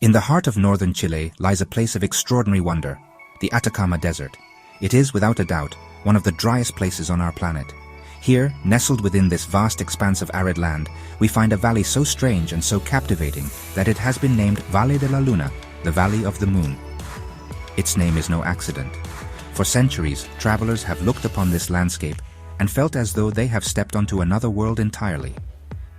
In the heart of northern Chile lies a place of extraordinary wonder, the Atacama Desert. It is, without a doubt, one of the driest places on our planet. Here, nestled within this vast expanse of arid land, we find a valley so strange and so captivating that it has been named Valle de la Luna, the Valley of the Moon. Its name is no accident. For centuries, travelers have looked upon this landscape and felt as though they have stepped onto another world entirely.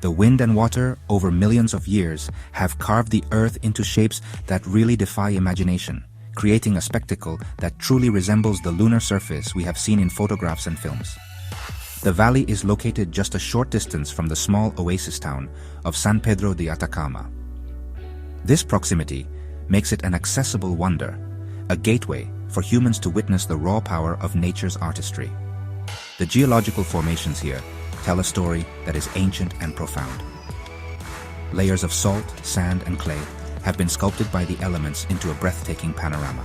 The wind and water, over millions of years, have carved the earth into shapes that really defy imagination, creating a spectacle that truly resembles the lunar surface we have seen in photographs and films. The valley is located just a short distance from the small oasis town of San Pedro de Atacama. This proximity makes it an accessible wonder, a gateway for humans to witness the raw power of nature's artistry. The geological formations here tell a story that is ancient and profound. Layers of salt, sand, and clay have been sculpted by the elements into a breathtaking panorama.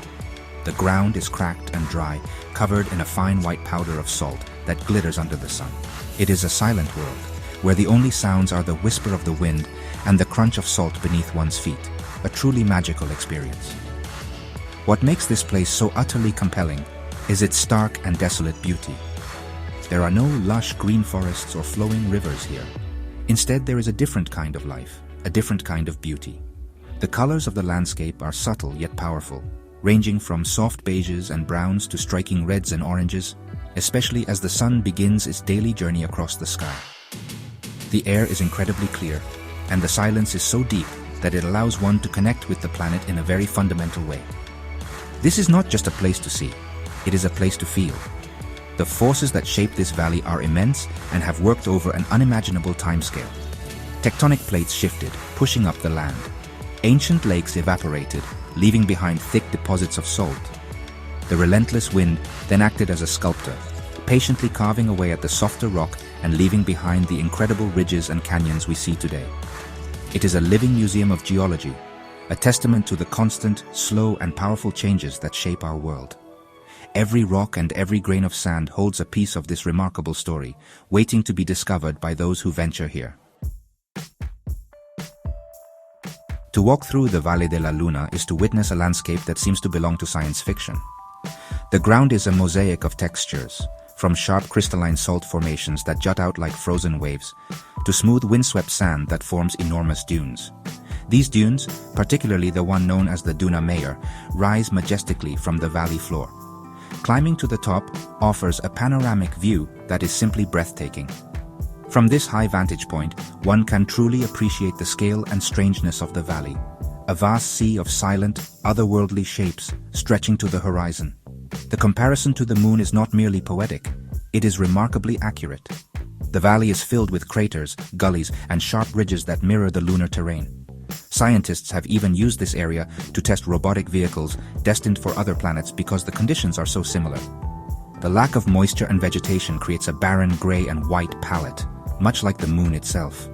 The ground is cracked and dry, covered in a fine white powder of salt that glitters under the sun. It is a silent world, where the only sounds are the whisper of the wind and the crunch of salt beneath one's feet, a truly magical experience. What makes this place so utterly compelling is its stark and desolate beauty. There are no lush green forests or flowing rivers here. Instead, there is a different kind of life, a different kind of beauty. The colors of the landscape are subtle yet powerful, ranging from soft beiges and browns to striking reds and oranges, especially as the sun begins its daily journey across the sky. The air is incredibly clear, and the silence is so deep that it allows one to connect with the planet in a very fundamental way. This is not just a place to see, it is a place to feel. The forces that shape this valley are immense and have worked over an unimaginable timescale. Tectonic plates shifted, pushing up the land. Ancient lakes evaporated, leaving behind thick deposits of salt. The relentless wind then acted as a sculptor, patiently carving away at the softer rock and leaving behind the incredible ridges and canyons we see today. It is a living museum of geology, a testament to the constant, slow, and powerful changes that shape our world. Every rock and every grain of sand holds a piece of this remarkable story, waiting to be discovered by those who venture here. To walk through the Valle de la Luna is to witness a landscape that seems to belong to science fiction. The ground is a mosaic of textures, from sharp crystalline salt formations that jut out like frozen waves, to smooth windswept sand that forms enormous dunes. These dunes, particularly the one known as the Duna Mayor, rise majestically from the valley floor. Climbing to the top offers a panoramic view that is simply breathtaking. From this high vantage point, one can truly appreciate the scale and strangeness of the valley, a vast sea of silent, otherworldly shapes stretching to the horizon. The comparison to the moon is not merely poetic, it is remarkably accurate. The valley is filled with craters, gullies, and sharp ridges that mirror the lunar terrain. Scientists have even used this area to test robotic vehicles destined for other planets because the conditions are so similar. The lack of moisture and vegetation creates a barren gray and white palette, much like the moon itself.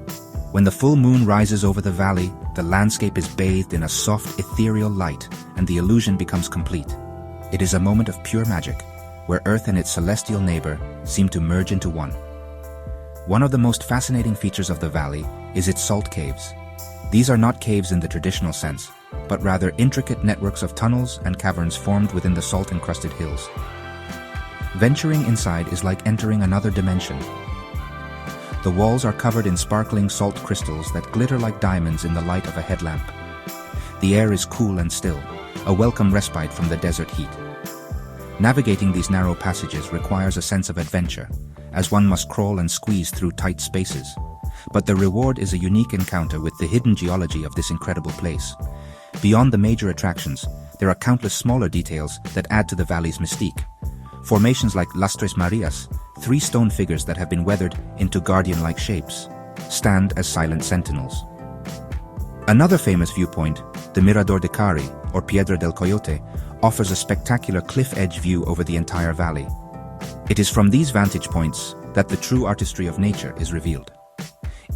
When the full moon rises over the valley, the landscape is bathed in a soft, ethereal light, and the illusion becomes complete. It is a moment of pure magic, where Earth and its celestial neighbor seem to merge into one. One of the most fascinating features of the valley is its salt caves. These are not caves in the traditional sense, but rather intricate networks of tunnels and caverns formed within the salt-encrusted hills. Venturing inside is like entering another dimension. The walls are covered in sparkling salt crystals that glitter like diamonds in the light of a headlamp. The air is cool and still, a welcome respite from the desert heat. Navigating these narrow passages requires a sense of adventure, as one must crawl and squeeze through tight spaces. But the reward is a unique encounter with the hidden geology of this incredible place. Beyond the major attractions, there are countless smaller details that add to the valley's mystique. Formations like Las Tres Marias, 3 stone figures that have been weathered into guardian-like shapes, stand as silent sentinels. Another famous viewpoint, the Mirador de Cari, or Piedra del Coyote, offers a spectacular cliff-edge view over the entire valley. It is from these vantage points that the true artistry of nature is revealed.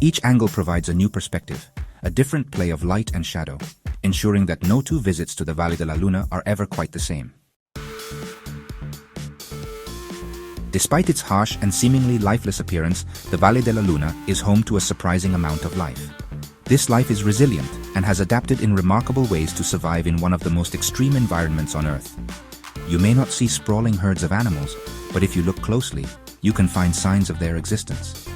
Each angle provides a new perspective, a different play of light and shadow, ensuring that no two visits to the Valle de la Luna are ever quite the same. Despite its harsh and seemingly lifeless appearance, the Valle de la Luna is home to a surprising amount of life. This life is resilient and has adapted in remarkable ways to survive in one of the most extreme environments on Earth. You may not see sprawling herds of animals, but if you look closely, you can find signs of their existence.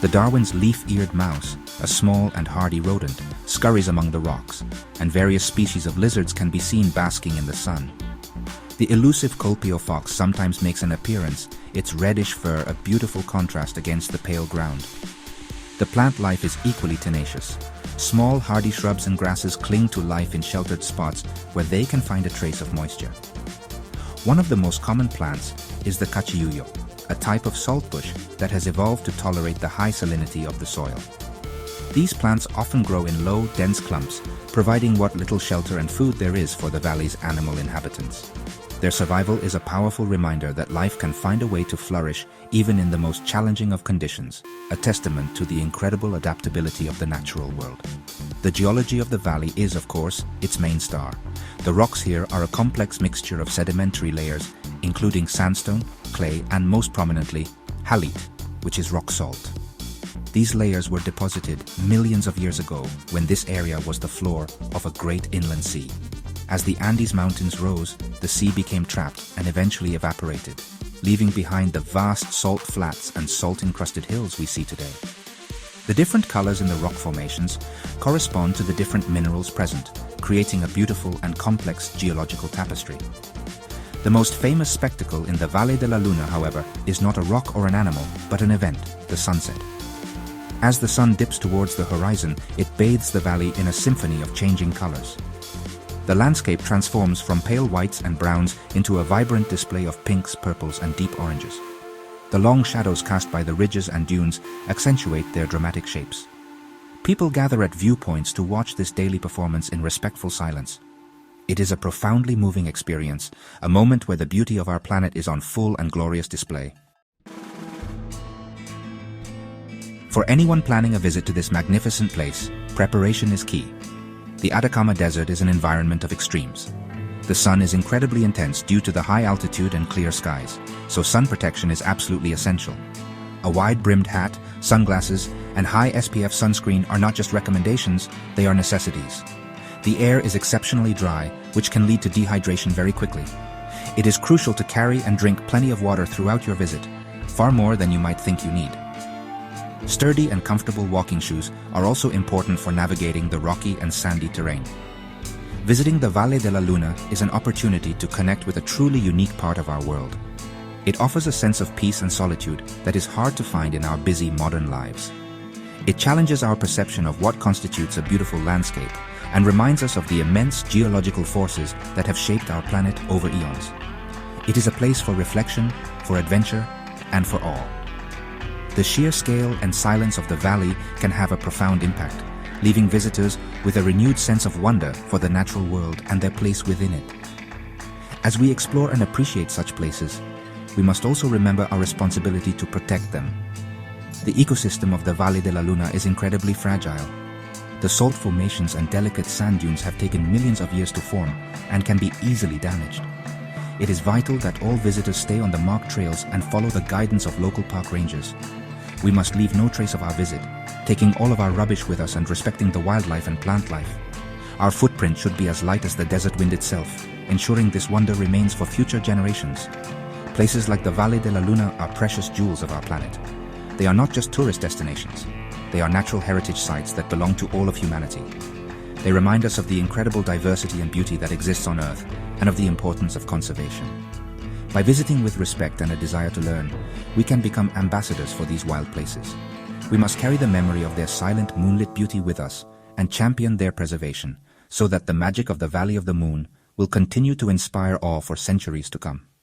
The Darwin's leaf-eared mouse, a small and hardy rodent, scurries among the rocks, and various species of lizards can be seen basking in the sun. The elusive Colpeo fox sometimes makes an appearance, its reddish fur a beautiful contrast against the pale ground. The plant life is equally tenacious. Small, hardy shrubs and grasses cling to life in sheltered spots where they can find a trace of moisture. One of the most common plants is the cachiyuyo, a type of saltbush that has evolved to tolerate the high salinity of the soil. These plants often grow in low, dense clumps, providing what little shelter and food there is for the valley's animal inhabitants. Their survival is a powerful reminder that life can find a way to flourish even in the most challenging of conditions, a testament to the incredible adaptability of the natural world. The geology of the valley is, of course, its main star. The rocks here are a complex mixture of sedimentary layers, including sandstone, clay, and most prominently, halite, which is rock salt. These layers were deposited millions of years ago when this area was the floor of a great inland sea. As the Andes Mountains rose, the sea became trapped and eventually evaporated, leaving behind the vast salt flats and salt-encrusted hills we see today. The different colors in the rock formations correspond to the different minerals present, creating a beautiful and complex geological tapestry. The most famous spectacle in the Valle de la Luna, however, is not a rock or an animal, but an event, the sunset. As the sun dips towards the horizon, it bathes the valley in a symphony of changing colors. The landscape transforms from pale whites and browns into a vibrant display of pinks, purples, and deep oranges. The long shadows cast by the ridges and dunes accentuate their dramatic shapes. People gather at viewpoints to watch this daily performance in respectful silence. It is a profoundly moving experience, a moment where the beauty of our planet is on full and glorious display. For anyone planning a visit to this magnificent place, preparation is key. The Atacama Desert is an environment of extremes. The sun is incredibly intense due to the high altitude and clear skies, so sun protection is absolutely essential. A wide-brimmed hat, sunglasses, and high SPF sunscreen are not just recommendations, they are necessities. The air is exceptionally dry, which can lead to dehydration very quickly. It is crucial to carry and drink plenty of water throughout your visit, far more than you might think you need. Sturdy and comfortable walking shoes are also important for navigating the rocky and sandy terrain. Visiting the Valle de la Luna is an opportunity to connect with a truly unique part of our world. It offers a sense of peace and solitude that is hard to find in our busy modern lives. It challenges our perception of what constitutes a beautiful landscape and reminds us of the immense geological forces that have shaped our planet over eons. It is a place for reflection, for adventure, and for awe. The sheer scale and silence of the valley can have a profound impact, leaving visitors with a renewed sense of wonder for the natural world and their place within it. As we explore and appreciate such places, we must also remember our responsibility to protect them. The ecosystem of the Valle de la Luna is incredibly fragile. The salt formations and delicate sand dunes have taken millions of years to form and can be easily damaged. It is vital that all visitors stay on the marked trails and follow the guidance of local park rangers. We must leave no trace of our visit, taking all of our rubbish with us and respecting the wildlife and plant life. Our footprint should be as light as the desert wind itself, ensuring this wonder remains for future generations. Places like the Valle de la Luna are precious jewels of our planet. They are not just tourist destinations. They are natural heritage sites that belong to all of humanity. They remind us of the incredible diversity and beauty that exists on Earth and of the importance of conservation. By visiting with respect and a desire to learn, we can become ambassadors for these wild places. We must carry the memory of their silent moonlit beauty with us and champion their preservation, so that the magic of the Valley of the Moon will continue to inspire awe for centuries to come.